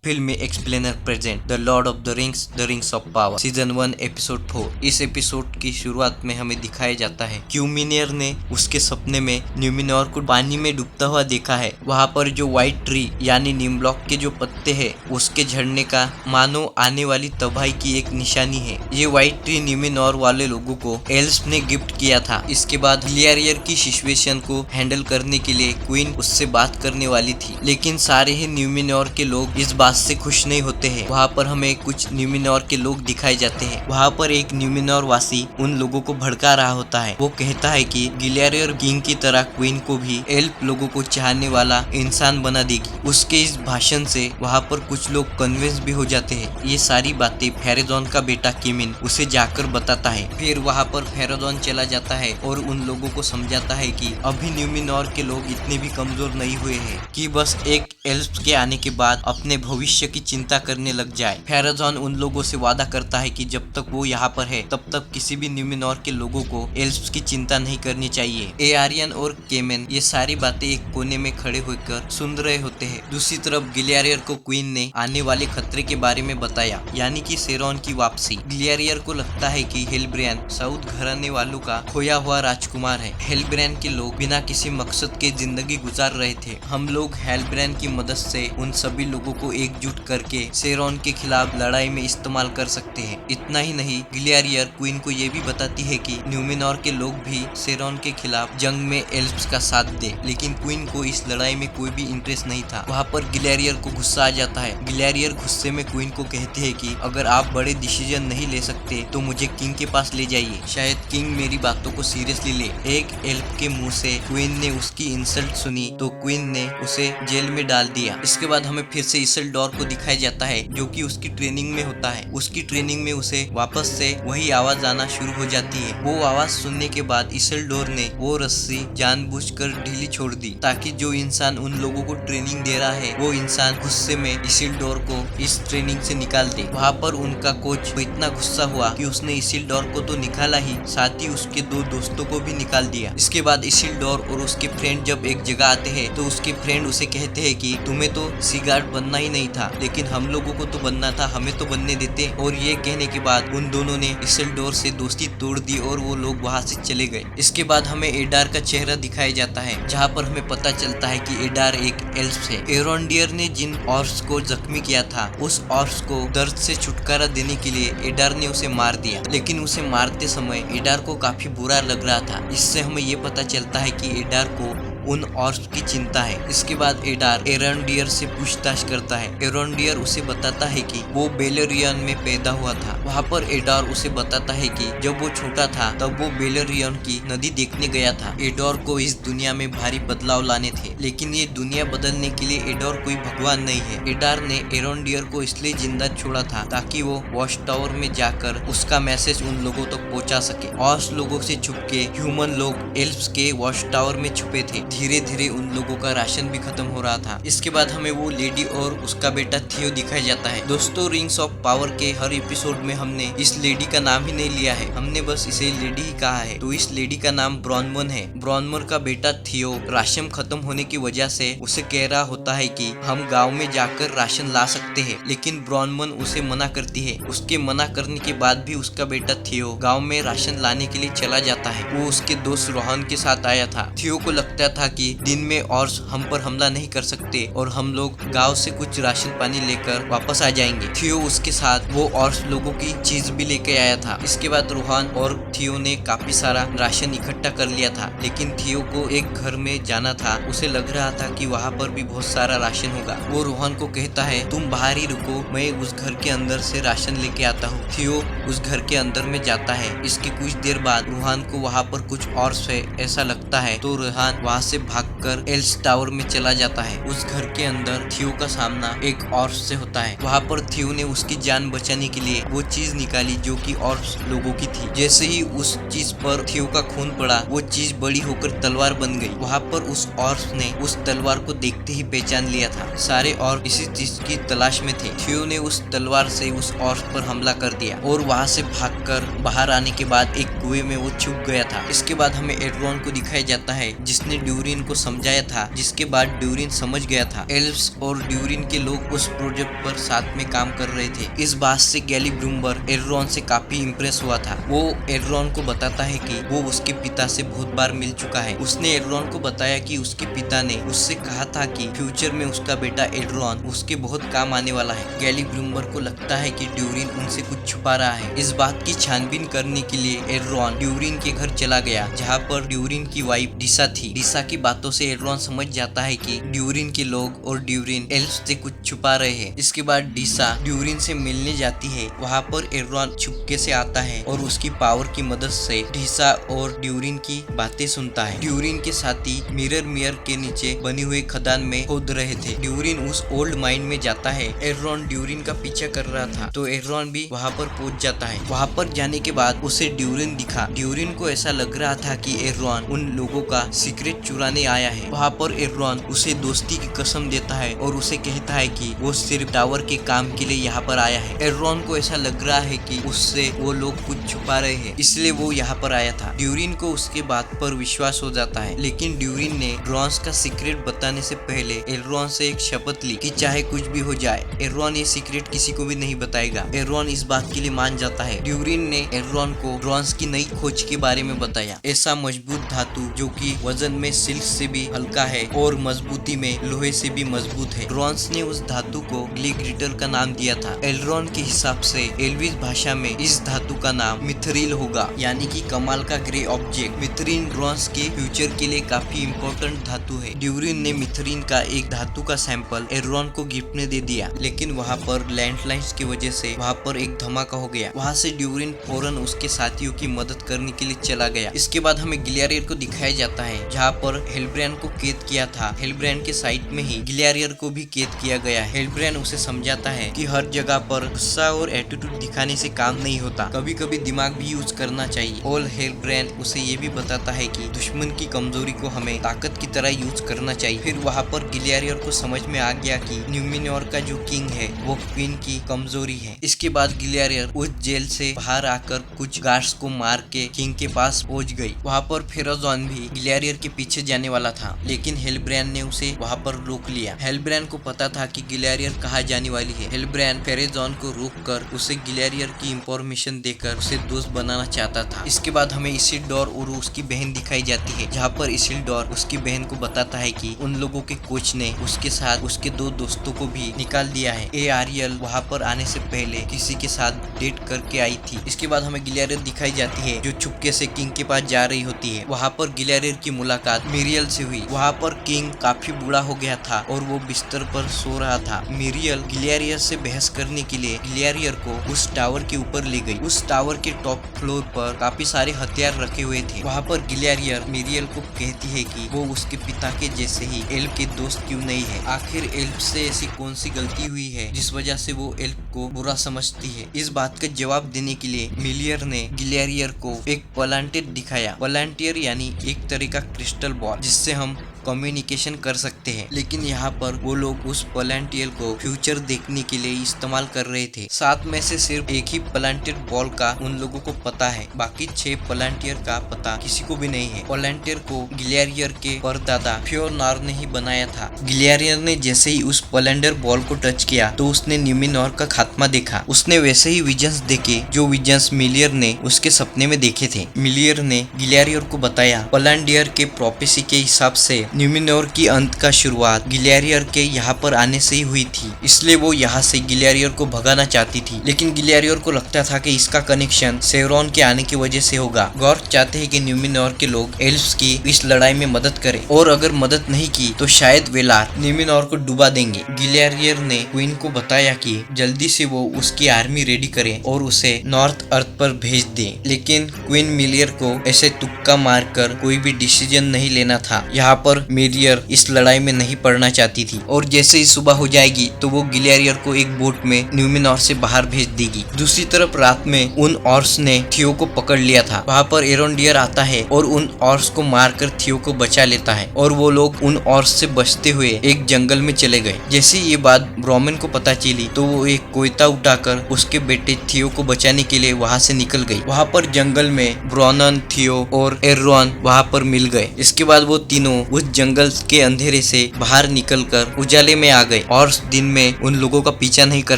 Film में explainer present the Lord of the rings of power season 1 episode 4। इस episode की शुरुआत में हमें दिखाया जाता है क्यूमिनियर ने उसके सपने में न्यूमिनोर को पानी में डूबता हुआ देखा है। वहाँ पर जो व्हाइट ट्री यानी नीम ब्लॉक के जो पत्ते हैं उसके झड़ने का मानो आने वाली तबाही की एक निशानी है। ये व्हाइट ट्री न्यूमिनोर वाले लोगों को एल्व्स ने गिफ्ट किया था। इसके बाद गिलियरियर की सिचुएशन को हैंडल करने के लिए क्वीन उससे बात करने वाली थी, लेकिन सारे ही न्यूमिनोर के लोग इस बात से खुश नहीं होते हैं। वहाँ पर हमें कुछ न्यूमिनोर के लोग दिखाए जाते हैं। वहाँ पर एक न्यूमिनोर वासी उन लोगों को भड़का रहा होता है। वो कहता है कि गिलियरियर किंग की तरह क्वीन को भी एल्फ लोगों को चाहने वाला इंसान बना देगी। उसके इस भाषण से वहाँ पर कुछ लोग कन्विंस भी हो जाते हैं। ये सारी बातें फेरेजॉन का बेटा किमिन उसे जाकर बताता है। फिर वहाँ पर फेरेजॉन चला जाता है और उन लोगों को समझाता है कि अभी न्यूमिनोर के लोग इतने भी कमजोर नहीं हुए हैं कि बस एक एल्फ के आने के बाद अपने भविष्य की चिंता करने लग जाए। फेरेजॉन उन लोगों से वादा करता है कि जब तक वो यहाँ पर है तब तक किसी भी न्यूमिनोर के लोगों को एल्फ्स की चिंता नहीं करनी चाहिए। एआरियन और केमेन ये सारी बातें एक कोने में खड़े होकर सुन रहे होते हैं। दूसरी तरफ गिलियरियर को क्वीन ने आने वाले खतरे के बारे में बताया, यानी कि सेरोन की वापसी। गिलियरियर को लगता है कि हेलब्रेन साउथ घराने वालों का खोया हुआ राजकुमार है। हेलब्रेन के लोग बिना किसी मकसद के जिंदगी गुजार रहे थे। हम लोग हेलब्रेन की मदद से उन सभी लोगों को एकजुट करके सेरोन के खिलाफ लड़ाई में इस्तेमाल कर सकते हैं। इतना ही नहीं, गिलियरियर क्वीन को ये भी बताती है कि न्यूमिनोर के लोग भी सेरोन के खिलाफ जंग में एल्फ्स का साथ दे, लेकिन क्वीन को इस लड़ाई में कोई भी इंटरेस्ट नहीं था। वहाँ पर गिलियरियर को गुस्सा आ जाता है। गिलियरियर गुस्से में क्वीन को कहते हैं कि अगर आप बड़े डिसीजन नहीं ले सकते तो मुझे किंग के पास ले जाइए, शायद किंग मेरी बातों को सीरियसली ले। एक एल्फ के मुंह से क्वीन ने उसकी इंसल्ट सुनी तो क्वीन ने उसे जेल में डाल दिया। इसके बाद हमें फिर से इसिल्डोर को दिखाया जाता है जो कि उसकी ट्रेनिंग में होता है। उसकी ट्रेनिंग में उसे वापस से वही आवाज आना शुरू हो जाती है। वो आवाज सुनने के बाद इसिल्डोर ने वो रस्सी जानबूझकर ढीली छोड़ दी ताकि जो इंसान उन लोगों को ट्रेनिंग दे रहा है वो इंसान गुस्से में इसिल्डोर को इस ट्रेनिंग से निकाल दे। वहाँ पर उनका कोच को इतना गुस्सा हुआ कि उसने इसिल्डोर को तो निकाला ही, साथ ही उसके दो दोस्तों को भी निकाल दिया। इसके बाद इसिल्डोर और उसके फ्रेंड जब एक जगह आते हैं तो उसके फ्रेंड उसे कहते हैं कि तुम्हें तो सीगार्ड बनना ही नहीं था, लेकिन हम लोगों को तो बनना था, हमें तो बनने देते। और ये कहने के बाद उन दोनों ने इसिल्डोर से दोस्ती तोड़ दी और वो लोग वहाँ से चले गए। इसके बाद हमें एडार का चेहरा दिखाया जाता है, जहाँ पर हमें पता चलता है कि एडार एक एल्फ है। एरोंडियर ने जिन ऑर्फ्स को जख्मी किया था उस ऑर्फ्स को दर्द से छुटकारा देने के लिए एडार ने उसे मार दिया, लेकिन उसे मारते समय एडार को काफी बुरा लग रहा था। इससे हमें ये पता चलता है कि एडार को उन ऑर्फ्स की चिंता है। इसके बाद एडार एरोंडियर से पूछताछ करता है। एरोंडियर उसे बताता है कि वो बेलेरियन में पैदा हुआ था। वहाँ पर एडार उसे बताता है कि जब वो छोटा था तब वो बेलेरियन की नदी देखने गया था। एडोर को इस दुनिया में भारी बदलाव लाने थे, लेकिन ये दुनिया बदलने के लिए एडोर कोई भगवान नहीं है। एडार ने एरोंडियर को इसलिए जिंदा छोड़ा था ताकि वो वॉच टावर में जाकर उसका मैसेज उन लोगों तक पहुंचा सके। ऑर्फ्स लोगों से छुप के ह्यूमन लोग एल्फ्स के वॉच टावर में छुपे थे। धीरे धीरे उन लोगों का राशन भी खत्म हो रहा था। इसके बाद हमें वो लेडी और उसका बेटा थियो दिखाया जाता है। दोस्तों, रिंग्स ऑफ पावर के हर एपिसोड में हमने इस लेडी का नाम ही नहीं लिया है, हमने बस इसे लेडी ही कहा है। तो इस लेडी का नाम ब्रॉनमन है। ब्रॉनमन का बेटा थियो राशन खत्म होने की वजह से उसे कह रहा होता है कि हम गाँव में जाकर राशन ला सकते हैं, लेकिन ब्रॉनमन उसे मना करती है। उसके मना करने के बाद भी उसका बेटा थियो गाँव में राशन लाने के लिए चला जाता है। वो उसके दोस्त रोहन के साथ आया था। थियो को लगता था कि दिन में ऑर्फ्स हम पर हमला नहीं कर सकते और हम लोग गांव से कुछ राशन पानी लेकर वापस आ जाएंगे। थियो उसके साथ वो ऑर्फ्स लोगों की चीज भी लेके आया था। इसके बाद रोहन और थियो ने काफी सारा राशन इकट्ठा कर लिया था, लेकिन थियो को एक घर में जाना था। उसे लग रहा था कि वहाँ पर भी बहुत सारा राशन होगा। वो रोहन को कहता है तुम बाहर ही रुको, मैं उस घर के अंदर से राशन लेके आता हूँ। थियो उस घर के अंदर में जाता है। इसके कुछ देर बाद रोहन को वहाँ पर कुछ ऑर्फ्स है ऐसा लगता है, तो रोहन वहाँ से भागकर एल्स टावर में चला जाता है। उस घर के अंदर थियो का सामना एक ऑर्फ से होता है। वहाँ पर थियो ने उसकी जान बचाने के लिए वो चीज निकाली जो कि ऑर्फ लोगों की थी। जैसे ही उस चीज पर थियो का खून पड़ा वो चीज बड़ी होकर तलवार बन गई। वहाँ पर उस ऑर्फ ने उस तलवार को देखते ही पहचान लिया था। सारे ऑर्फ इसी चीज की तलाश में थे। थियो ने उस तलवार से उस ऑर्फ पर हमला कर दिया और वहाँ से भागकर बाहर आने के बाद एक कुएं में वो छुप गया था। इसके बाद हमें एड्रॉन को दिखाया जाता है जिसने ड्यूरिन को समझाया था, जिसके बाद ड्यूरिन समझ गया था एल्व्स और ड्यूरिन के लोग उस प्रोजेक्ट पर साथ में काम कर रहे थे। इस बात से गैलीब्रूम्बर एलरॉन से काफी इम्प्रेस हुआ था। वो एलरॉन को बताता है कि वो उसके पिता से बहुत बार मिल चुका है। उसने एलरॉन को बताया कि उसके पिता ने उससे कहा था कि फ्यूचर में उसका बेटा एलरॉन उसके बहुत काम आने वाला है। गैलीब्रूम्बर को लगता है कि ड्यूरिन उनसे कुछ छुपा रहा है। इस बात की छानबीन करने के लिए एलरॉन ड्यूरिन के घर चला गया, जहाँ पर ड्यूरिन की वाइफ डिसा थी। डिसा की बातों से एलरॉन समझ जाता है कि ड्यूरिन के लोग और ड्यूरिन एल्व्स से कुछ छुपा रहे हैं। इसके बाद डिसा ड्यूरिन से मिलने जाती है। वहाँ पर एलरॉन चुपके से आता है और उसकी पावर की मदद से डिसा और ड्यूरिन की बातें सुनता है। ड्यूरिन के साथी मिरर के नीचे बनी हुई खदान में खोद रहे थे। ड्यूरिन उस ओल्ड माइन में जाता है। एलरॉन ड्यूरिन का पीछा कर रहा था, तो एलरॉन भी वहाँ पर पहुंच जाता है। वहाँ पर जाने के बाद उसे ड्यूरिन दिखा। ड्यूरिन को ऐसा लग रहा था कि एलरॉन उन लोगों का सीक्रेट चुराने आया है। वहाँ पर एलरॉन उसे दोस्ती की कसम देता है और उसे कहता है कि वो सिर्फ टावर के काम के लिए यहाँ पर आया है। एलरॉन को ऐसा लग रहा है कि उससे वो लोग कुछ छुपा रहे हैं, इसलिए वो यहाँ पर आया था। ड्यूरिन को उसके बात पर विश्वास हो जाता है, लेकिन ड्यूरिन ने ड्रॉन्स का सीक्रेट बताने से पहले एलरॉन से एक शपथ ली कि चाहे कुछ भी हो जाए एलरॉन ये सीक्रेट किसी को भी नहीं बताएगा। एलरॉन इस बात के लिए मान जाता है। ड्यूरिन ने एलरॉन को ड्रॉन्स की नई खोज के बारे में बताया। ऐसा मजबूत धातु जो कि वजन में सिल्क से भी हल्का है और मजबूती में लोहे से भी मजबूत है। ड्रॉन्स ने उस धातु को ग्लिग्रिटर का नाम दिया था। एलरॉन के हिसाब से एल्विस भाषा में इस धातु का नाम मिथरिल होगा, यानी कि कमाल का ग्रे ऑब्जेक्ट। मिथरिन ड्रॉन्स के फ्यूचर के लिए काफी इम्पोर्टेंट धातु है। ड्यूरिन ने मिथरिन का एक धातु का सैंपल एलरॉन को गिफ्ट में दे दिया, लेकिन वहाँ पर लैंडस्लाइड्स की वजह से वहाँ पर एक धमाका हो गया। वहाँ से ड्यूरिन फौरन उसके साथियों की मदद करने के लिए चला गया। इसके बाद हमें गिलियरियर को दिखाया जाता है, जहाँ पर हेलब्रांड को कैद किया था। हेलब्रांड के साइड में ही गिलियरियर को भी कैद किया गया है। हेलब्रांड उसे समझाता है कि हर जगह पर गुस्सा और एटीट्यूड दिखाने से काम नहीं होता, कभी कभी दिमाग भी यूज करना चाहिए। और हेलब्रांड उसे ये भी बताता है कि दुश्मन की कमजोरी को हमें ताकत की तरह यूज करना चाहिए। फिर वहाँ पर गिलियरियर को समझ में आ गया कि न्यूमिनोर का जो किंग है वो क्वीन की कमजोरी है। इसके बाद गिलियरियर उस जेल से बाहर आकर कुछ गार्ड्स को मार के किंग के पास पहुंच गई। वहाँ पर फेरोजॉन भी गिलियरियर के पीछे जाने वाला था, लेकिन हेलब्रांड ने उसे वहाँ पर रोक लिया। हेलब्रांड को पता था कि गिलियरियर कहाँ जाने वाली है। हेलब्रांड फेरोजॉन को रोककर उसे गिलियरियर की इंफॉर्मेशन देकर उसे दोस्त बनाना चाहता था। इसके बाद हमें इसिल्डोर और उसकी बहन दिखाई जाती है, जहाँ पर इसिल्डोर उसकी बहन को बताता है कि उन लोगों के कोच ने उसके साथ उसके दो दोस्तों को भी निकाल दिया है। आरियल वहाँ पर आने से पहले किसी के साथ डेट करके आई थी। इसके बाद हमें गिलियरियर दिखाई जाती है, जो चुपके से किंग के पास जा रही होती है। वहाँ पर गिलियरियर की मुलाकात मिरियल से हुई। वहाँ पर किंग काफी बूढ़ा हो गया था और वो बिस्तर पर सो रहा था। मिरियल गिलियरियर से बहस करने के लिए गिलियरियर को उस टावर के ऊपर ले गई। उस टावर के टॉप फ्लोर पर काफी सारे हथियार रखे हुए थे। वहाँ पर गिलियरियर मिरियल को कहती है कि वो उसके पिता के जैसे ही एल्फ के दोस्त क्यों नहीं है। आखिर एल्फ से ऐसी कौन सी गलती हुई है जिस वजह से वो एल्फ को बुरा समझती है। इस बात का जवाब देने के लिए मिलियर ने गिलियरियर को एक पलांटियर दिखाया। पलांटियर यानी एक तरह का क्रिस्टल बॉल, जिससे हम कम्युनिकेशन कर सकते हैं। लेकिन यहाँ पर वो लोग उस पलांटियर को फ्यूचर देखने के लिए इस्तेमाल कर रहे थे। 7 में से सिर्फ एक ही पलांटियर बॉल का उन लोगों को पता है, बाकी 6 पलांटियर का पता किसी को भी नहीं है। पलांटियर को गिलियरियर के परदादा फ्योरनार ने ही बनाया था। गिलियरियर ने जैसे ही उस पलांटियर बॉल को टच किया तो उसने न्यूमिनोर का खात्मा देखा। उसने वैसे ही विजन्स देखे जो विजन्स मिलियर ने उसके सपने में देखे थे। मिलियर ने गिलियरियर को बताया पलांटियर के प्रोफेसी के हिसाब से न्यूमिनोर की अंत का शुरुआत गिलियरियर के यहाँ पर आने से ही हुई थी, इसलिए वो यहाँ से गिलियरियर को भगाना चाहती थी। लेकिन गिलियरियर को लगता था कि इसका कनेक्शन सेवरॉन के आने की वजह से होगा। गॉर्क चाहते हैं कि न्यूमिनोर के लोग एल्फ्स की इस लड़ाई में मदद करें, और अगर मदद नहीं की तो शायद वेलार न्यूमिनोर को डुबा देंगे। गिलियरियर ने क्वीन को बताया कि जल्दी से वो उसकी आर्मी रेडी करे और उसे नॉर्थ अर्थ पर भेज दे। लेकिन क्वीन मिलियर को ऐसे तुक्का मारकर कोई भी डिसीजन नहीं लेना था। यहाँ पर मिलियर इस लड़ाई में नहीं पड़ना चाहती थी, और जैसे ही सुबह हो जाएगी तो वो गिलियरियर को एक बोट में न्यूमिनोर से बाहर भेज देगी। दूसरी तरफ रात में उन ऑर्स ने थियो को पकड़ लिया था। वहाँ पर एरोंडियर आता है और उन ऑर्स को मारकर थियो को बचा लेता है, और वो लोग उन ऑर्स से बचते हुए एक जंगल में चले गए। जैसे ये बात ब्रोमेन को पता चली तो वो एक कोयता उठाकर उसके बेटे थियो को बचाने के लिए वहाँ से निकल गई। वहाँ पर जंगल में ब्रोनन, थियो और एर्रोन वहाँ पर मिल गए। इसके बाद वो तीनों उस जंगल के अंधेरे से बाहर निकलकर उजाले में आ गए और दिन में उन लोगों का पीछा नहीं कर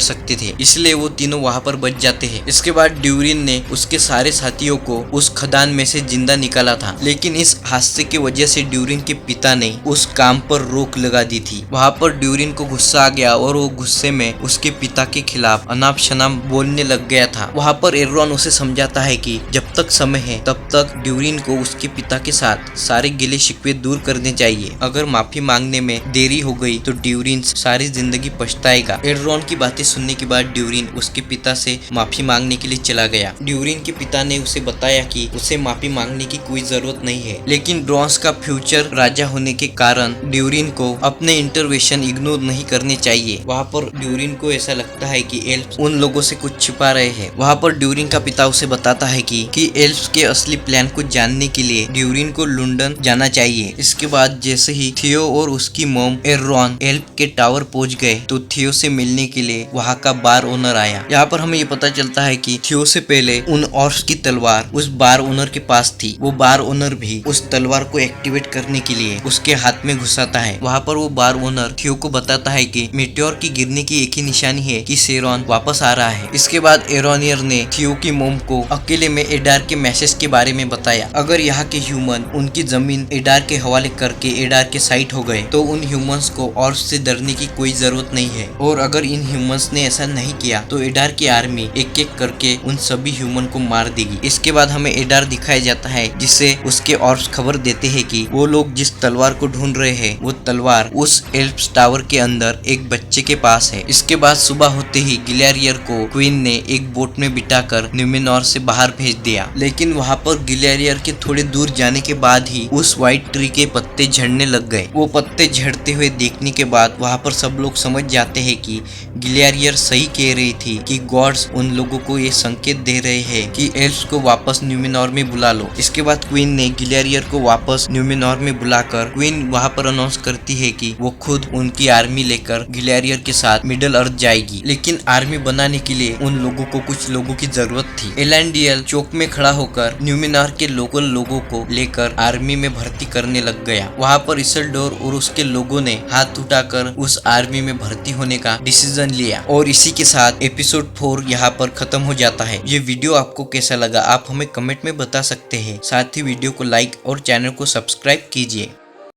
सकते थे, इसलिए वो तीनों वहाँ पर बच जाते हैं। इसके बाद ड्यूरिन ने उसके सारे साथियों को उस खदान में से जिंदा निकाला था, लेकिन इस हादसे की वजह से ड्यूरिन के पिता ने उस काम पर रोक लगा दी थी। वहाँ पर ड्यूरिन को गुस्सा आ गया और वो गुस्से में उसके पिता के खिलाफ अनाप शनाप बोलने लग गया था। वहाँ पर एरॉन उसे समझाता है कि जब तक समय है तब तक ड्यूरिन को उसके पिता के साथ सारे गिले शिकवे दूर करने चाहिए। अगर माफी मांगने में देरी हो गई तो ड्यूरिन सारी जिंदगी पछताएगा। एरॉन की बातें सुनने के बाद ड्यूरिन उसके पिता से माफी मांगने के लिए चला गया। ड्यूरिन के पिता ने उसे बताया कि उसे माफी मांगने की कोई जरूरत नहीं है, लेकिन ड्रॉन्स का फ्यूचर राजा होने के कारण ड्यूरिन को अपने इंटरवेंशन इग्नोर नहीं करने चाहिए। वहाँ पर ड्यूरिन को ऐसा लगता है कि एल्फ्स उन लोगों से कुछ छिपा रहे हैं। वहाँ पर ड्यूरिन का पिता उसे बताता है कि एल्फ्स के असली प्लान को जानने के लिए ड्यूरिन को लंदन जाना चाहिए। इसके बाद जैसे ही थियो और उसकी मॉम एरॉन एल्फ के टावर पहुंच गए तो थियो से मिलने के लिए वहाँ का बार ओनर आया। यहाँ पर हमें ये पता चलता है कि थियो से पहले उन ऑर्क्स की तलवार उस बार ओनर के पास थी। वो बार ओनर भी उस तलवार को एक्टिवेट करने के लिए उसके हाथ में घुसाता है। वहाँ पर वो बार ओनर थियो को बताता है कि मेटेओर की गिरने की एक ही निशानी है कि सेरॉन वापस आ रहा है। इसके बाद एरोनियर ने थियो की मोम को अकेले में एडार के मैसेज के बारे में बताया। अगर यहाँ के ह्यूमन उनकी जमीन एडार के हवाले करके एडार के साइड हो गए तो उन ह्यूमंस को ऑर्क्स से डरने की कोई जरूरत नहीं है, और अगर इन ह्यूमंस ने ऐसा नहीं किया तो एडार की आर्मी एक एक करके उन सभी ह्यूमन को मार देगी। इसके बाद हमें एडार दिखाया जाता है जिससे उसके ऑर्क्स खबर देते हैं कि वो लोग जिस तलवार को ढूंढ रहे हैं वो तलवार उस एल्फ्स टावर के अंदर एक बच्चे के पास है। इसके बाद सुबह होते ही गिलेरियर को क्वीन ने एक बोट में बिठाकर न्यूमेनॉर से बाहर भेज दिया, लेकिन वहाँ पर गिलेरियर के थोड़े दूर जाने के बाद ही उस व्हाइट ट्री के पत्ते झड़ने लग गए। वो पत्ते झड़ते हुए देखने के बाद वहाँ पर सब लोग समझ जाते हैं कि गिलेरियर सही कह रही थी कि गॉड्स उन लोगों को ये संकेत दे रहे हैं कि एल्फ्स को वापस न्यूमेनॉर में बुला लो। इसके बाद क्वीन ने गिलेरियर को वापस न्यूमेनॉर में बुलाकर क्वीन वहाँ पर अनाउंस करती है कि वो खुद उनकी आर्मी लेकर गिलेरियर के साथ मिडल अर्थ जाएगी, लेकिन आर्मी बनाने के लिए उन लोगों को कुछ लोगों की जरूरत थी। एलैंडियल चौक में खड़ा होकर न्यूमेनॉर के लोकल लोगों को लेकर आर्मी में भर्ती करने लग गया। वहाँ पर इसिल्डोर और उसके लोगों ने हाथ उठाकर उस आर्मी में भर्ती होने का डिसीजन लिया। और इसी के साथ एपिसोड 4 यहाँ पर खत्म हो जाता है। ये वीडियो आपको कैसा लगा आप हमें कमेंट में बता सकते हैं। साथ ही वीडियो को लाइक और चैनल को सब्सक्राइब कीजिए।